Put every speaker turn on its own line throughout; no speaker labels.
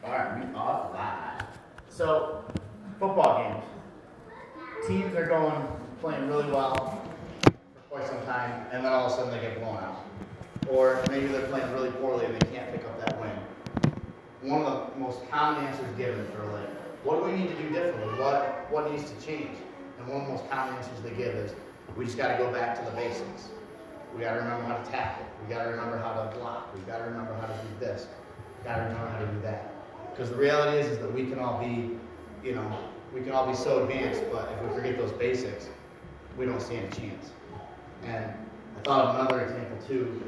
Alright, we are live. So, football games. Teams are playing really well for quite some time, and then all of a sudden they get blown out. Or maybe they're playing really poorly and they can't pick up that win. One of the most common answers given for like, what do we need to do differently? What needs to change? And one of the most common answers they give is, we just got to go back to the basics. We got to remember how to tackle. We got to remember how to block. We got to remember how to do this. We got to remember how to do that. Because the reality is that we can all be, we can all be so advanced, but if we forget those basics, we don't stand a chance. And I thought of another example too.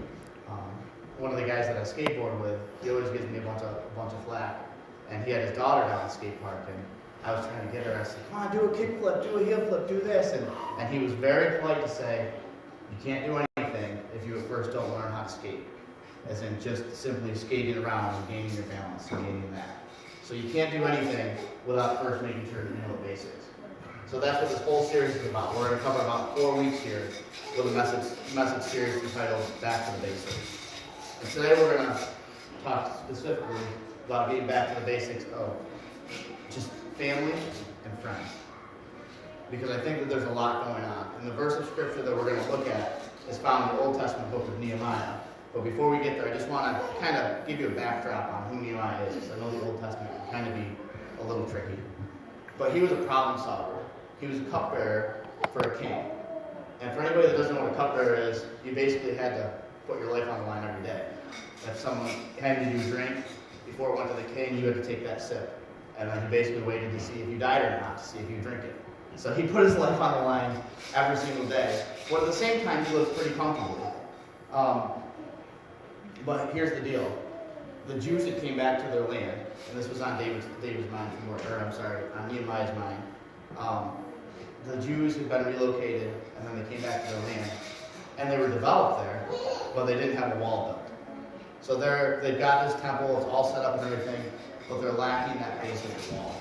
One of the guys that I skateboard with, he always gives me a bunch of flack, and he had his daughter down at the skate park, and I was trying to get her. I said, "Come on, do a kickflip, do a heel flip, do this," and he was very polite to say, "You can't do anything if you at first don't learn how to skate." As in just simply skating around and gaining your balance and gaining that. So you can't do anything without first making sure that you know the basics. So that's what this whole series is about. We're going to cover about 4 weeks here with a message series entitled Back to the Basics. And today we're going to talk specifically about getting back to the basics of just family and friends. Because I think that there's a lot going on. And the verse of scripture that we're going to look at is found in the Old Testament book of Nehemiah. But before we get there, I just want to kind of give you a backdrop on who Nehemiah is. I know the Old Testament can kind of be a little tricky. But he was a problem solver. He was a cupbearer for a king. And for anybody that doesn't know what a cupbearer is, you basically had to put your life on the line every day. If someone handed you a drink before it went to the king, you had to take that sip. And then he basically waited to see if you died or not, to see if you drink it. So he put his life on the line every single day. But at the same time, he lived pretty comfortably. But here's the deal. The Jews that came back to their land, and this was on David's mind, on Nehemiah's mind. The Jews had been relocated, and then they came back to their land. And they were developed there, but they didn't have a wall built. So they've got this temple, it's all set up and everything, but they're lacking that basic wall.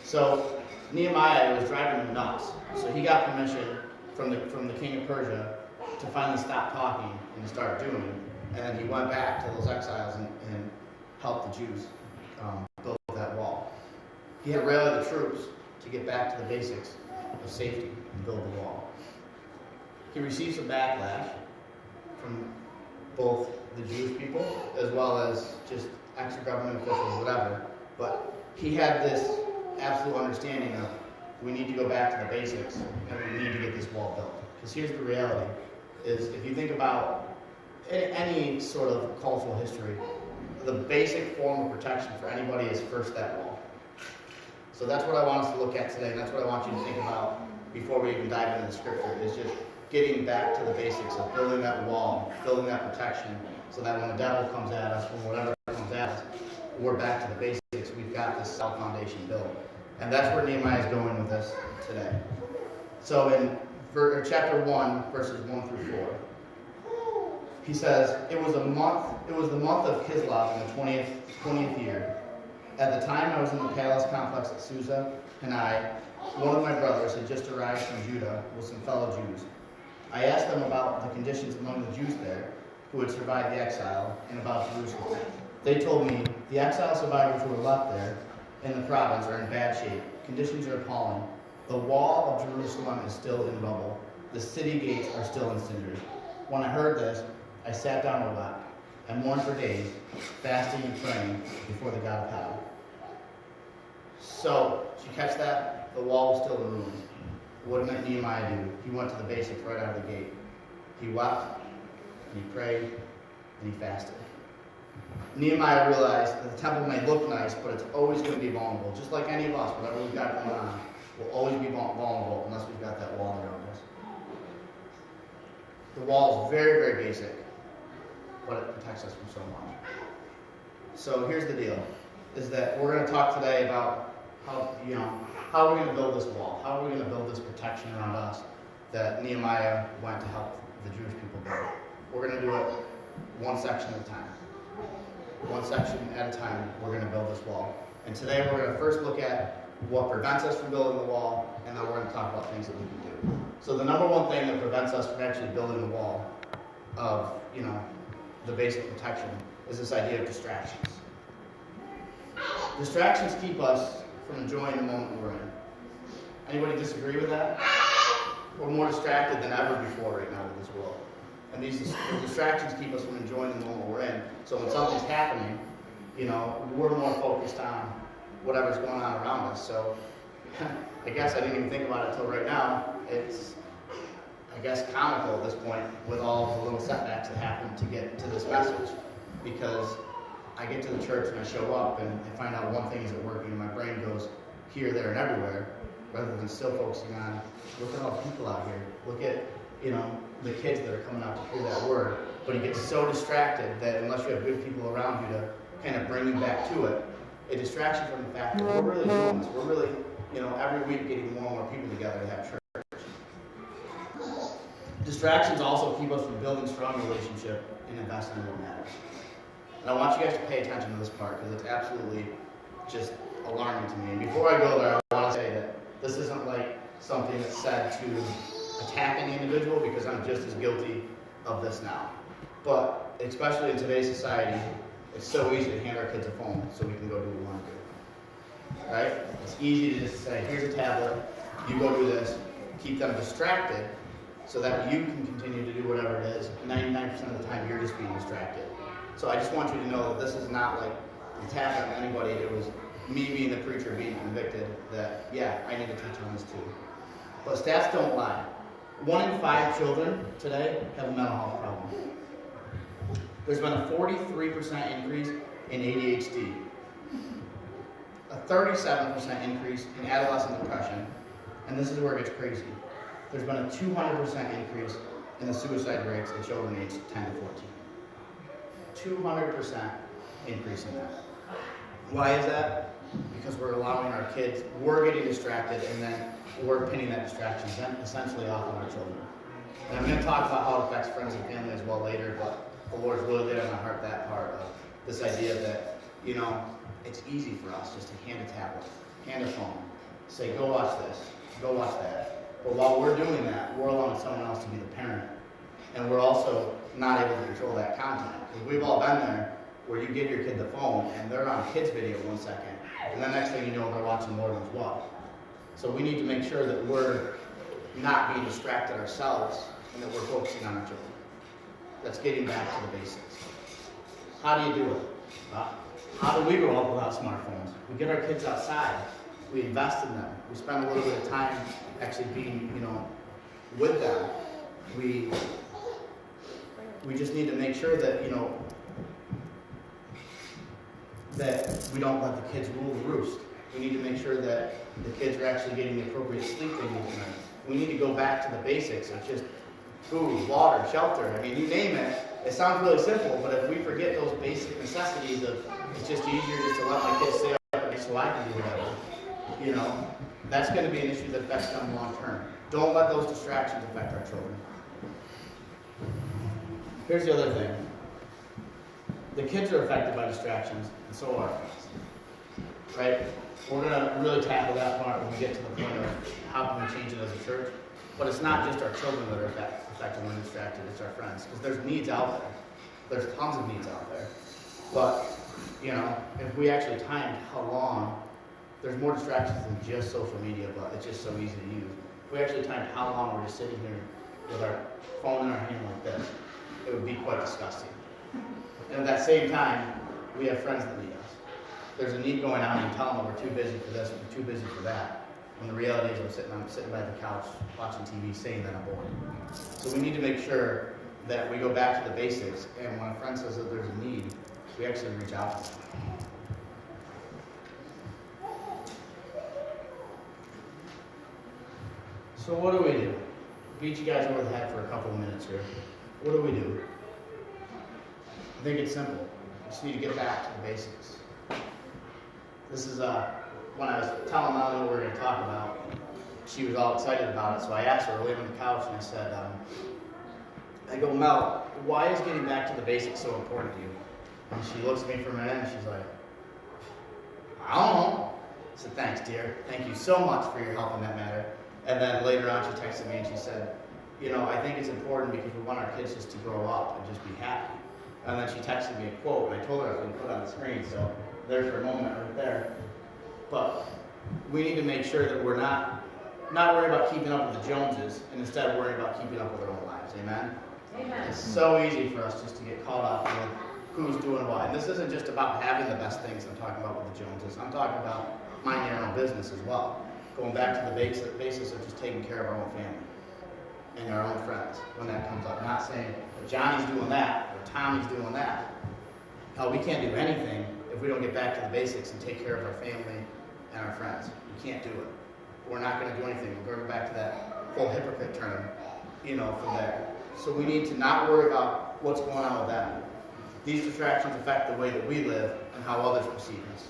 So Nehemiah was driving him nuts. So he got permission from the king of Persia to finally stop talking and to start doing. And then he went back to those exiles and helped the Jews build that wall. He had to rally the troops to get back to the basics of safety and build the wall. He received some backlash from both the Jewish people as well as just extra government officials, whatever. But he had this absolute understanding of we need to go back to the basics and we need to get this wall built. Because here's the reality, is if you think about any sort of cultural history, the basic form of protection for anybody is first that wall. So that's what I want us to look at today, and that's what I want you to think about before we even dive into the scripture, is just getting back to the basics of building that wall, building that protection, so that when the devil comes at us, when whatever comes at us, we're back to the basics. We've got this solid foundation built. And that's where Nehemiah is going with us today. So in chapter 1, verses 1 through 4, he says, it was the month of Kislev in the 20th year. At the time I was in the palace complex at Susa, and one of my brothers, had just arrived from Judah with some fellow Jews. I asked them about the conditions among the Jews there who had survived the exile and about Jerusalem. They told me, the exile survivors who were left there in the province are in bad shape. Conditions are appalling. The wall of Jerusalem is still in rubble. The city gates are still in cinders. When I heard this, I sat down a lot and mourned for days, fasting and praying before the God of heaven. So, did you catch that? The wall was still in ruins. What did Nehemiah do? He went to the basics right out of the gate. He wept, and he prayed, and he fasted. Nehemiah realized that the temple may look nice, but it's always going to be vulnerable. Just like any of us, whatever we've got going on, will always be vulnerable unless we've got that wall around us. The wall is very, very basic, but it protects us from so much. So here's the deal, is that we're going to talk today about how are we going to build this wall? How are we going to build this protection around us that Nehemiah went to help the Jewish people build? We're going to do it one section at a time. One section at a time, we're going to build this wall. And today we're going to first look at what prevents us from building the wall, and then we're going to talk about things that we can do. So the number one thing that prevents us from actually building the wall of, the basic protection is this idea of distractions. Distractions keep us from enjoying the moment we're in. Anybody disagree with that? We're more distracted than ever before right now in this world. And these distractions keep us from enjoying the moment we're in. So when something's happening, we're more focused on whatever's going on around us. So I guess I didn't even think about it until right now. It's, I guess, comical at this point with all the little setbacks that happen to get to this message. Because I get to the church and I show up and I find out one thing isn't working and my brain goes here, there, and everywhere, rather than still focusing on, look at all the people out here. Look at, the kids that are coming out to hear that word. But you get so distracted that unless you have good people around you to kind of bring you back to it, it distracts you from the fact that we're really doing this. We're really, every week getting more and more people together to have church. Distractions also keep us from building strong relationship and investing in what matters. And I want you guys to pay attention to this part because it's absolutely just alarming to me. And before I go there, I want to say that this isn't like something that's said to attack any individual because I'm just as guilty of this now. But especially in today's society, it's so easy to hand our kids a phone so we can go do what we want to do. Right? It's easy to just say, here's a tablet, you go do this, keep them distracted so that you can continue to do whatever it is. 99% of the time, you're just being distracted. So I just want you to know that this is not like an attack on anybody. It was me being the preacher being convicted that, yeah, I need to touch on this too. But stats don't lie. 1 in 5 children today have a mental health problem. There's been a 43% increase in ADHD, a 37% increase in adolescent depression, and this is where it gets crazy. There's been a 200% increase in the suicide rates in children aged 10 to 14. 200% increase in that. Why is that? Because we're allowing our kids, we're getting distracted, and then we're pinning that distraction essentially off on our children. And I'm going to talk about how it affects friends and family as well later, but the Lord's really laid on my heart that part of this idea that, it's easy for us just to hand a tablet, hand a phone, say, go watch this, go watch that. But while we're doing that, we're allowing someone else to be the parent. And we're also not able to control that content. Because we've all been there where you give your kid the phone and they're on kids video 1 second. And the next thing you know, they're watching more than what. So we need to make sure that we're not being distracted ourselves and that we're focusing on our children. That's getting back to the basics. How do you do it? How do we grow up without smartphones? We get our kids outside. We invest in them. We spend a little bit of time actually being, with them. We just need to make sure that, that we don't let the kids rule the roost. We need to make sure that the kids are actually getting the appropriate sleep they need tonight. We need to go back to the basics of just food, water, shelter. I mean, you name it. It sounds really simple, but if we forget those basic necessities of, it's just easier just to let my kids stay up so I can do whatever. That's going to be an issue that affects them long term. Don't let those distractions affect our children. Here's the other thing. The kids are affected by distractions, and so are us. Right? We're going to really tackle that part when we get to the point of how can we change it as a church. But it's not just our children that are affected when distracted, it's our friends. Because there's needs out there. There's tons of needs out there. But, if we actually timed how long, there's more distractions than just social media, but it's just so easy to use. If we actually timed how long we're just sitting here with our phone in our hand like this, it would be quite disgusting. And at that same time, we have friends that need us. There's a need going on and tell them we're too busy for this, we're too busy for that. When the reality is I'm sitting by the couch watching TV saying that I'm bored. So we need to make sure that we go back to the basics, and when a friend says that there's a need, we actually reach out to them. So what do we do? Beat you guys over the head for a couple of minutes here. What do we do? I think it's simple. We just need to get back to the basics. This is when I was telling Molly what we were going to talk about, she was all excited about it, so I asked her, we were on the couch, and I said, I go, Mel, why is getting back to the basics so important to you? And she looks at me for a minute, and she's like, I don't know. I said, thanks, dear. Thank you so much for your help in that matter. And then later on, she texted me, and she said, I think it's important because we want our kids just to grow up and just be happy. And then she texted me a quote, and I told her I was going to put it on the screen, so there's her moment right there. But we need to make sure that we're not worried about keeping up with the Joneses, and instead worried about keeping up with our own lives. Amen?
Amen.
It's so easy for us just to get caught up with who's doing what. And this isn't just about having the best things I'm talking about with the Joneses. I'm talking about minding our own business as well. Going back to the basis of just taking care of our own family and our own friends when that comes up. Not saying that Johnny's doing that or Tommy's doing that. No, we can't do anything if we don't get back to the basics and take care of our family and our friends. We can't do it. We're not going to do anything. We're going back to that whole hypocrite term, from there. So we need to not worry about what's going on with them. These distractions affect the way that we live and how others perceive us.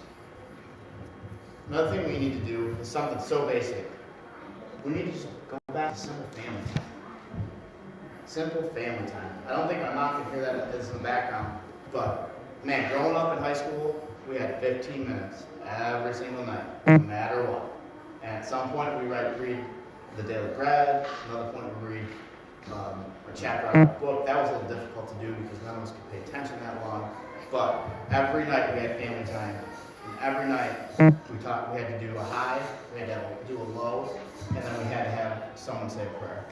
Another thing we need to do is something so basic. We need to just go back to simple family time. Simple family time. I don't think my mom can hear that as in the background, but man, growing up in high school, we had 15 minutes every single night, no matter what. And at some point, we read the Daily Bread. Another point, we read a chapter out of a book. That was a little difficult to do because none of us could pay attention that long. But every night we had family time. And every night we had to do a high, we had to do a low, and then we had to have someone say a prayer.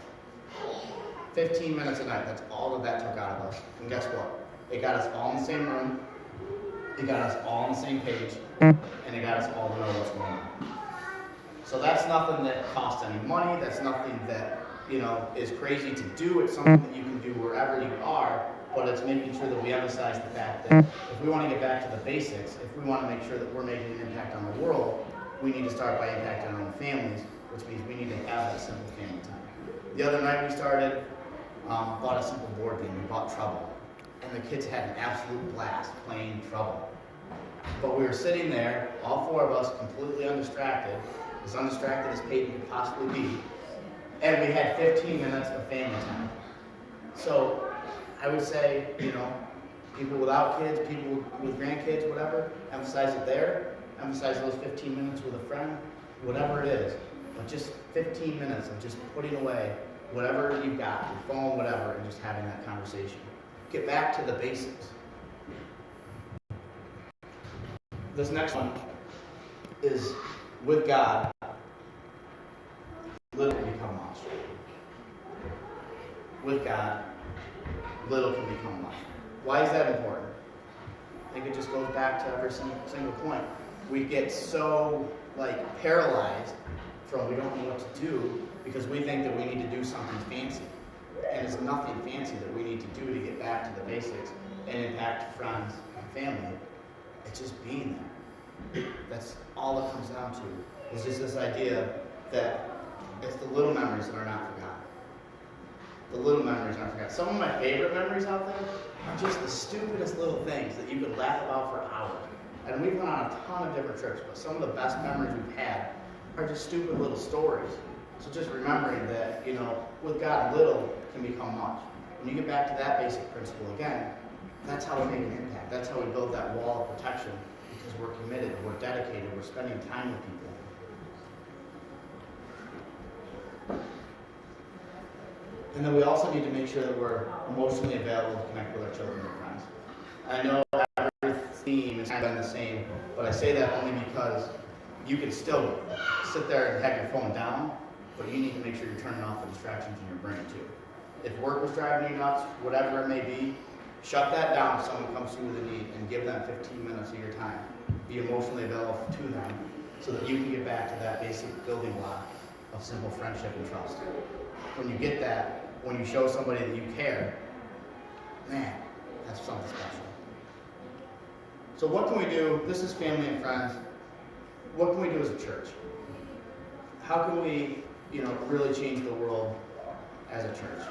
15 minutes a night, that's all that took out of us. And guess what? It got us all in the same room, it got us all on the same page, and it got us all to know what's going on. So that's nothing that costs any money, that's nothing that is crazy to do. It's something that you can do wherever you are, but it's making sure that we emphasize the fact that if we want to get back to the basics, if we want to make sure that we're making an impact on the world, we need to start by impacting our own families, which means we need to have that simple family time. The other night we started, bought a simple board game. We bought Trouble. And the kids had an absolute blast playing Trouble. But we were sitting there, all four of us, completely undistracted, as undistracted as Peyton could possibly be, and we had 15 minutes of family time. So I would say, people without kids, people with grandkids, whatever, emphasize it there, emphasize those 15 minutes with a friend, whatever it is. But just 15 minutes of just putting away whatever you've got, your phone, whatever, and just having that conversation. Get back to the basics. This next one is with God, little can become much. With God, little can become much. Why is that important? I think it just goes back to every single point. We get so paralyzed from we don't know what to do because we think that we need to do something fancy. And there's nothing fancy that we need to do to get back to the basics and impact friends and family. It's just being there. That's all it comes down to. It's just this idea that it's the little memories that are not forgotten. The little memories aren't forgotten. Some of my favorite memories out there are just the stupidest little things that you could laugh about for hours. And we've gone on a ton of different trips, but some of the best memories we've had are just stupid little stories. So just remembering that, with God, little can become much. When you get back to that basic principle again, that's how we make an impact. That's how we build that wall of protection because we're committed, we're dedicated, we're spending time with people. And then we also need to make sure that we're emotionally available to connect with our children and friends. I know every theme has kind of been the same, but I say that only because you can still sit there and have your phone down, but you need to make sure you're turning off the distractions in your brain too. If work was driving you nuts, whatever it may be, shut that down if someone comes to you with a need and give them 15 minutes of your time. Be emotionally available to them so that you can get back to that basic building block of simple friendship and trust. When you get that, when you show somebody that you care, man, that's something special. So what can we do? This is family and friends. What can we do as a church? How can we, really change the world as a church?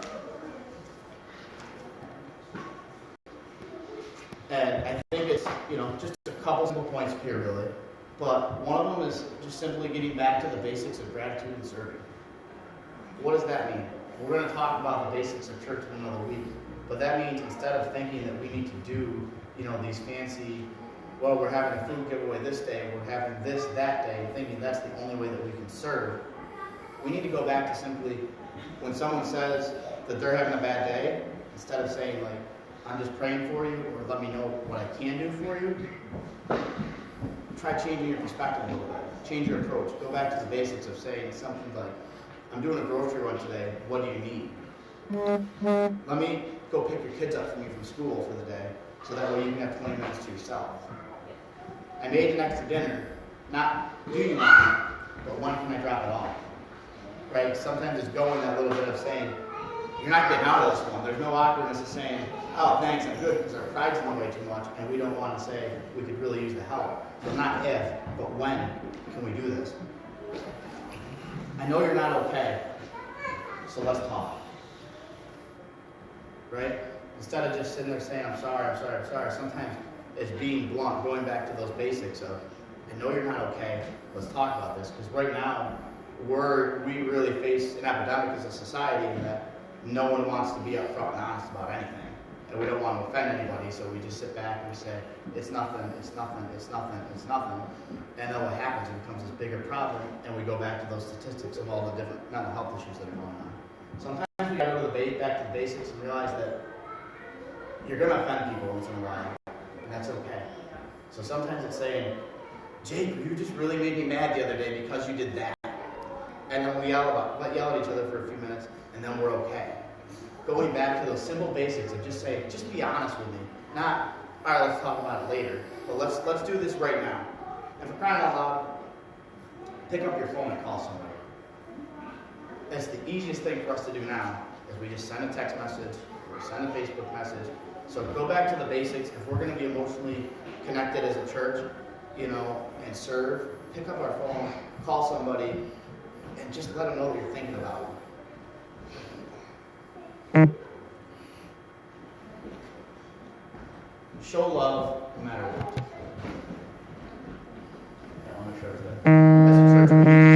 And I think it's, just a couple simple points here, really. But one of them is just simply getting back to the basics of gratitude and serving. What does that mean? We're going to talk about the basics of church in another week. But that means instead of thinking that we need to do, these fancy, we're having a food giveaway this day, we're having this that day, thinking that's the only way that we can serve, we need to go back to simply, when someone says that they're having a bad day, instead of saying I'm just praying for you, or let me know what I can do for you, try changing your perspective a little bit. Change your approach. Go back to the basics of saying something like, I'm doing a grocery run today. What do you need? Let me go pick your kids up from you from school for the day, so that way you can have 20 minutes to yourself. I made an extra dinner. Not do you mind, but when can I drop it off? Right? Sometimes it's going that little bit of saying, you're not getting out of this one. There's no awkwardness of saying, oh, thanks, I'm good, because our pride's in the way too much, and we don't want to say we could really use the help. So not if, but when can we do this? I know you're not okay, so let's talk. Right? Instead of just sitting there saying, I'm sorry, sometimes it's being blunt, going back to those basics of, I know you're not okay, let's talk about this. Because right now, we really face an epidemic as a society in that no one wants to be upfront and honest about anything. And we don't want to offend anybody, so we just sit back and we say, it's nothing. And then what happens, it becomes this bigger problem, and we go back to those statistics of all the different mental health issues that are going on. Sometimes we gotta go back to the basics and realize that you're gonna offend people once in a while, and that's okay. So sometimes it's saying, Jake, you just really made me mad the other day because you did that. And then we yell at each other for a few minutes, and then we're okay. Going back to those simple basics of just saying, just be honest with me. Not, all right, let's talk about it later, but let's do this right now. And for crying out loud, pick up your phone and call somebody. That's the easiest thing for us to do now, is we just send a text message, or send a Facebook message. So go back to the basics. If we're going to be emotionally connected as a church, and serve, pick up our phone, call somebody, and just let them know what you're thinking about them. Show love no matter what. I want to show that. As a church, we need to show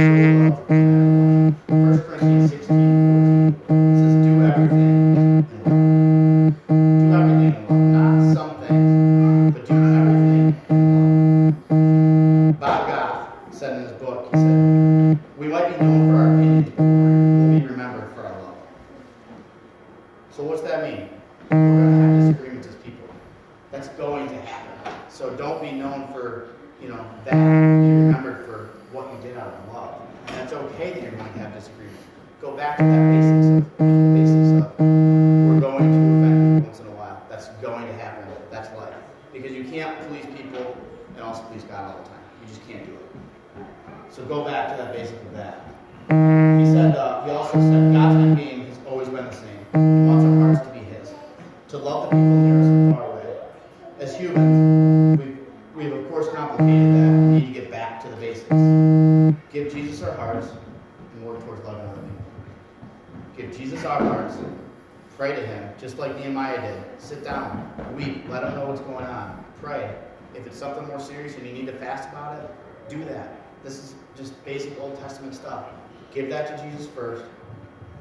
love no matter what. 1 Corinthians 16:14 says, do everything in love. Do everything in love. Not some things, but do everything in love. Bob Goff said in his book, he said, we might be known for our opinions, but we'll be remembered for our love. So what's that mean? We're going to have disagreements as people. That's going to happen. So don't be known for, that. Be remembered for what you did out of love. And it's okay that you're going to have disagreements. Go back to that basics of we're going to offend people once in a while. That's going to happen. That's life. Because you can't please people and also please God all the time. You just can't do it. So go back to that basic of that. He also said, God's end game has always been the same. He wants our hearts to be His. To love the people nearest and far away. As humans, we've of course complicated that. We need to get back to the basics. Give Jesus our hearts and work towards loving other people. Give Jesus our hearts, pray to Him, just like Nehemiah did. Sit down, weep, let Him know what's going on. Pray. If it's something more serious and you need to fast about it, do that. This is just basic Old Testament stuff. Give that to Jesus first,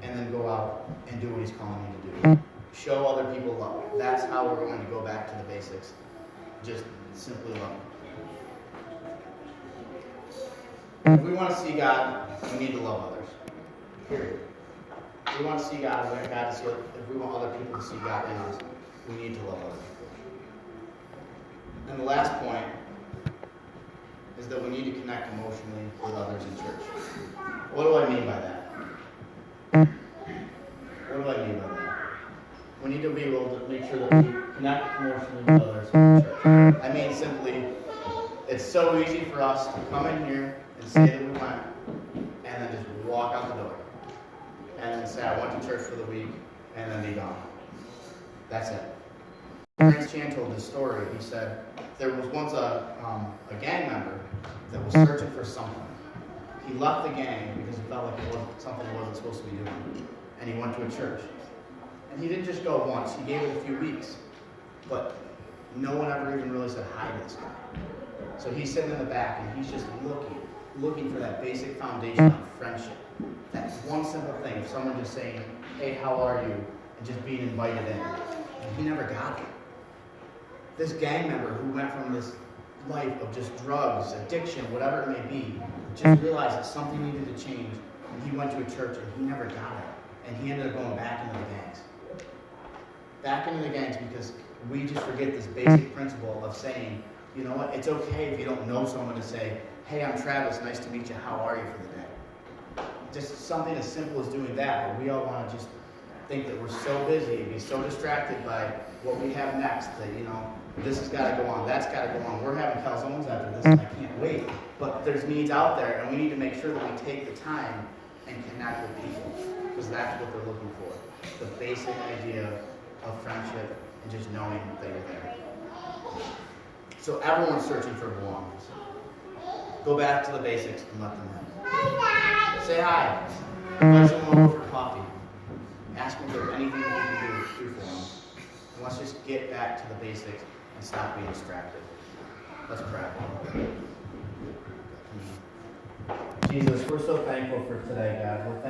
and then go out and do what He's calling you to do. Show other people love. That's how we're going to go back to the basics. Just simply love. If we want to see God, we need to love others. Period. If we want to see God, if we want other people to see God in us, we need to love other people. And the last point is that we need to connect emotionally with others in church. What do I mean by that? What do I mean by that? We need to be able to make sure that we connect emotionally with others in the church. I mean simply, it's so easy for us to come in here and say that we went, and then just walk out the door. And then say, I went to church for the week, and then be gone. That's it. Prince Chan told this story. He said, there was once a gang member that was searching for something. He left the gang because he felt like it wasn't something he wasn't supposed to be doing. And he went to a church. And he didn't just go once, he gave it a few weeks. But no one ever even really said hi to this guy. So he's sitting in the back and he's just looking for that basic foundation of friendship. That one simple thing of someone just saying, hey, how are you? And just being invited in. And he never got it. This gang member who went from this life of just drugs, addiction, whatever it may be, just realized that something needed to change. And he went to a church and he never got it. And he ended up going back into the gangs. Back into the gangs because we just forget this basic principle of saying, you know what, it's okay if you don't know someone to say, hey, I'm Travis, nice to meet you, how are you for the day? Just something as simple as doing that, but we all want to just think that we're so busy and be so distracted by what we have next that, you know, this has got to go on, that's got to go on. We're having calzones after this and I can't wait. But there's needs out there and we need to make sure that we take the time and connect with people because that's what they're looking for. The basic idea of friendship and just knowing that you're there. So everyone's searching for belongings. Go back to the basics and let them in. Say hi. Invite someone over for coffee. Ask them if there's anything that you can do for them. And let's just get back to the basics and stop being distracted. Let's pray. Jesus, we're so thankful for today, God. We're thankful